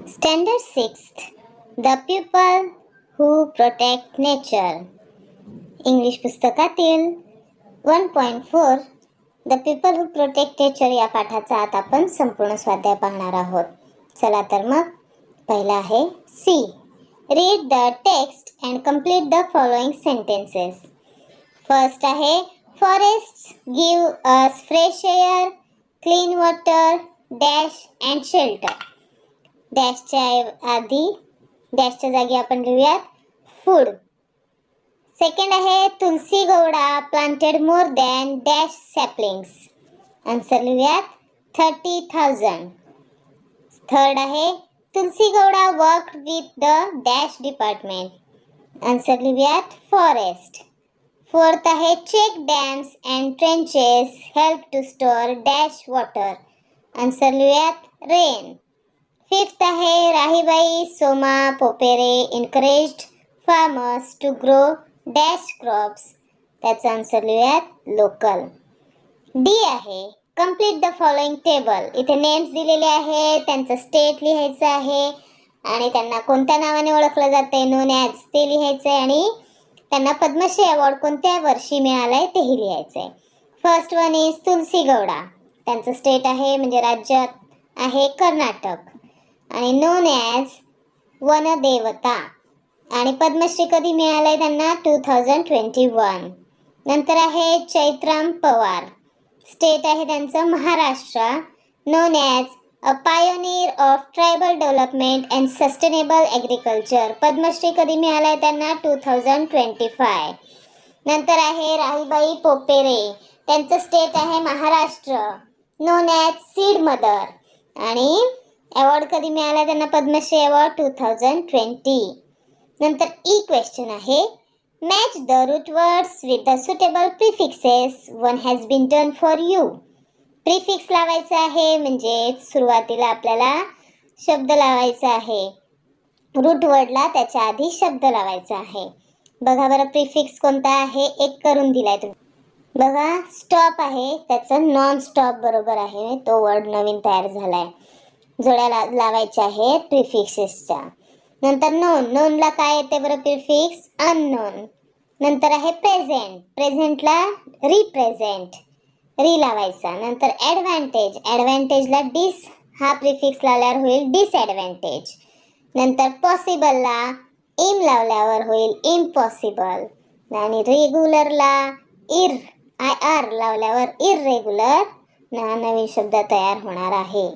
Standard 6th. The people who protect nature. English पुस्तकातील 1.4 The people who protect nature या पाठाचा आता आपण संपूर्ण स्वाध्याय पाहणार आहोत. चला तर मग पहिला आहे C. Read the text and complete the following sentences. First आहे Forests give us fresh air, clean water, dash and shelter. डॅशच्या जागी आपण लिहूयात फूड. सेकंड आहे Tulsi Gowda planted more than dash saplings. Answer लिहूयात 30,000. थर्ड आहे Tulsi Gowda worked with the dash department. Answer लिहूयात forest. Fourth आहे check dams and trenches help to store dash water. Answer लिहूयात rain. Fifth आहे Rahibai Soma Popere encouraged farmers to grow dash crops. त्याचा answer लिहूयात local. D आहे complete the following table. इथे names दिलेले आहे, त्यांचं स्टेट लिहायचं आहे आणि त्यांना कोणत्या नावाने ओळखलं जाते नोन ॲज ते लिहायचं आहे आणि त्यांना पद्मश्री अवॉर्ड कोणत्या वर्षी मिळालाय तेही लिहायचं आहे. फर्स्ट वन इज तुलसी गौडा. त्यांचं स्टेट आहे म्हणजे राज्यात आहे कर्नाटक आणि नोन ॲज वनदेवता आणि पद्मश्री कधी मिळालाय त्यांना 2021. नंतर आहे चैत्राम पवार. स्टेट आहे त्यांचं Maharashtra. Known as a pioneer of tribal development and sustainable agriculture. Padmashri कधी मिळालाय त्यांना 2025. नंतर आहे राहीबाई पोपेरे. त्यांचं स्टेट आहे Maharashtra. Known as seed mother आणि अवॉर्ड कधी मिळाला त्यांना पद्मश्री अवॉर्ड 2020. नंतर ई क्वेश्चन आहे match the root words with the suitable prefixes. One has been done for you. Prefix लावायचं आहे म्हणजे सुरुवातीला आपल्याला शब्द लावायचा आहे. रूट वर्डला त्याच्या आधी शब्द लावायचा आहे. बघा बरं प्रिफिक्स कोणता आहे, एक करून दिलाय तुम्ही. बघा स्टॉप आहे, त्याचं नॉन स्टॉप बरोबर आहे, तो वर्ड नवीन तयार झालाय. जोड्या लावायच्या आहेत प्रिफिक्सेसच्या. नंतर नोन. नोनला काय येते बरं प्रिफिक्स अननोन. नंतर आहे प्रेझेंट. प्रेझेंटला रिप्रेझेंट री लावायचा. नंतर ॲडव्हान्टेज. ॲडव्हान्टेजला डिस हा प्रिफिक्स लावल्यावर होईल डिसॲडव्हान्टेज. नंतर पॉसिबलला इम लावल्यावर होईल इम्पॉसिबल आणि रेग्युलरला आर लावल्यावर इररेग्युलर नवीन शब्द तयार होणार आहे.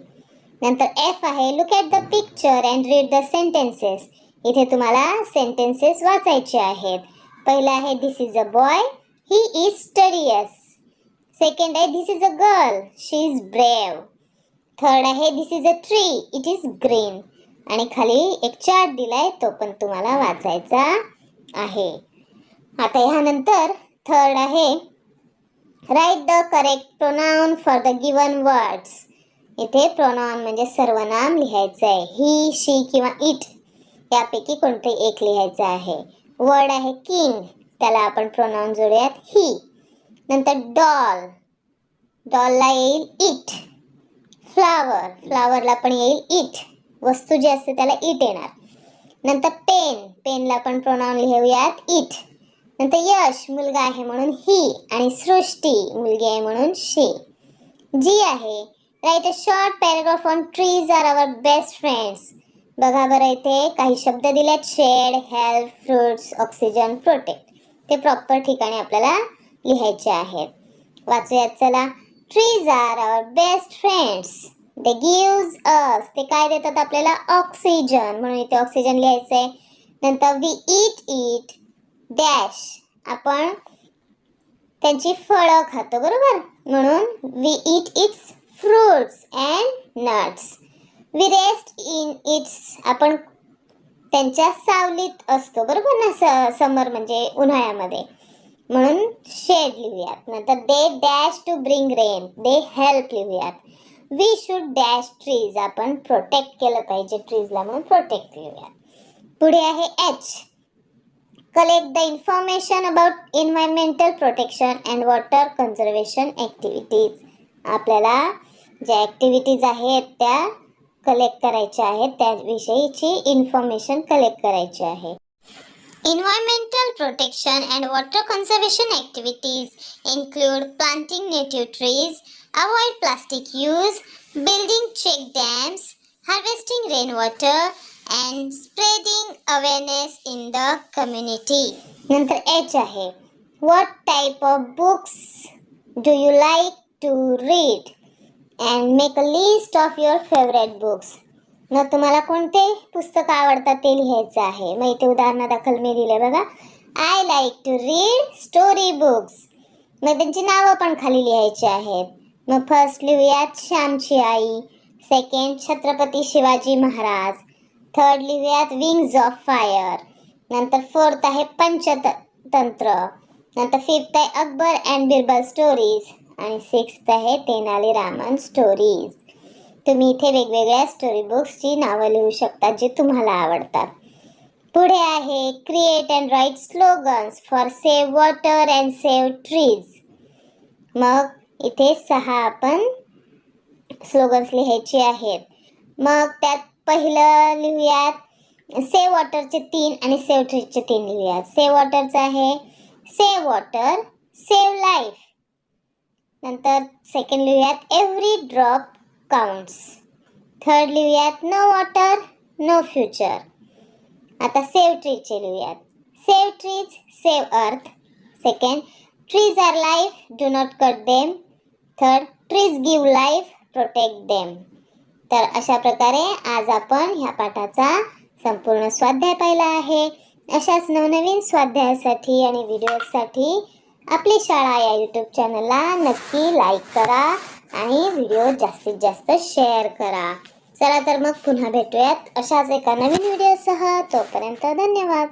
नंतर एफ आहे look at the picture and read the sentences. इथे तुम्हाला सेंटेन्सेस वाचायचे आहेत. पहिला आहे this is a boy he is studious. Second आहे this is a girl she is brave. Third आहे this is a tree it is green. आणि खाली एक चार्ट दिलाय तो पण तुम्हाला वाचायचा आहे. आता ह्यानंतर थर्ड आहे write the correct pronoun for the given words. इथे प्रोनाउन म्हणजे सर्वनाम लिहायचं आहे. ही शी किंवा इट यापैकी कोणते एक लिहायचं आहे. वर्ड आहे किंग, त्याला आपण प्रोनाउन जोडूयात ही. नंतर डॉल. डॉलला येईल इट. फ्लावर. फ्लावरला पण येईल इट. वस्तू जी असते त्याला इट येणार. नंतर पेन. पेनला पण प्रोनाउन लिहूयात इट. नंतर यश. मुलगा आहे म्हणून ही आणि सृष्टी मुलगी आहे म्हणून शी. जी आहे write a short paragraph on trees are our best friends. बघा बरं इथे काही शब्द दिलेत shade, help, fruits, oxygen, protect. ते प्रॉपर ठिकाणी आपल्याला लिहायचे आहेत. वाचूयात चला. Trees are our best friends. They gives us. ते काय देतात आपल्याला ऑक्सिजन म्हणून इथे ऑक्सिजन लिहायचं आहे. नंतर वी इट डॅश. आपण त्यांची फळं खातो बरोबर म्हणून we eat its fruits and nuts. We rest in its. आपण त्यांच्या सावलीत असतो बरोबर ना, समर म्हणजे उन्हाळ्यामध्ये म्हणून शेड लिहूयात. नंतर they dash to bring rain. They help लिहूयात. We should dash trees. आपण प्रोटेक्ट केलं पाहिजे ट्रीजला म्हणून प्रोटेक्ट लिहूयात. पुढे आहे H. Collect the information about environmental protection and water conservation activities. आपल्याला ज्या ॲक्टिव्हिटीज आहेत त्या कलेक्ट करायच्या आहेत, त्याविषयीची इन्फॉर्मेशन कलेक्ट करायची आहे. Environmental protection and water conservation activities include planting native trees, avoid plastic use, building check dams, harvesting rainwater, and spreading awareness in the community. नंतर H आहे. What type of books do you like to read? And make a list of your favorite books. मग तुम्हाला कोणते पुस्तक आवडतात ते लिहायचं आहे. मग इथे उदाहरणादाखल मी दिले बघा. I like to read story books. मग त्यांची नावं पण खाली लिहायची आहेत. मग फर्स्ट लिहूयात श्यामची आई, सेकंड छत्रपती शिवाजी महाराज, थर्ड लिहूयात विंग्स ऑफ फायर, नंतर फोर्थ आहे पंचतंत्र, नंतर फिफ्थ आहे अकबर अँड बिरबल स्टोरीज आणि सिक्स्थ आहे तेनाली रामन स्टोरीज. तुम्ही इथे वेगवेगळ्या स्टोरी बुक्सची नावं लिहू शकता जे तुम्हाला आवडतात. पुढे आहे create and write slogans for save water and save trees. मग इथे 6 आपण स्लोगन्स लिहायचे आहेत. मग त्यात पहिलं लिहूयात सेव्ह वॉटरचे 3 आणि सेव्ह ट्रीजचे 3 लिहूयात. सेव्ह वॉटरचं आहे सेव्ह वॉटर सेव्ह लाईफ. नंतर सेकंड लिहूयात एव्हरी ड्रॉप काउंट्स. थर्ड लिहूयात नो वॉटर नो फ्युचर. आता सेव्ह ट्रीजचे लिहूयात. सेव्ह ट्रीज सेव्ह अर्थ. Second trees our life do not cut them. Third trees give life protect them. तर अशा प्रकारे आज आपण ह्या पाठाचा संपूर्ण स्वाध्याय पाहिला आहे. अशाच नवनवीन स्वाध्यायासाठी आणि व्हिडिओसाठी आपली शाळा या यूट्यूब चॅनलला नक्की लाईक करा आणि व्हिडिओ जास्तीत जास्त शेअर करा. चला तर मग पुन्हा भेटूयात अशाच एका नवीन व्हिडिओसह. तोपर्यंत धन्यवाद.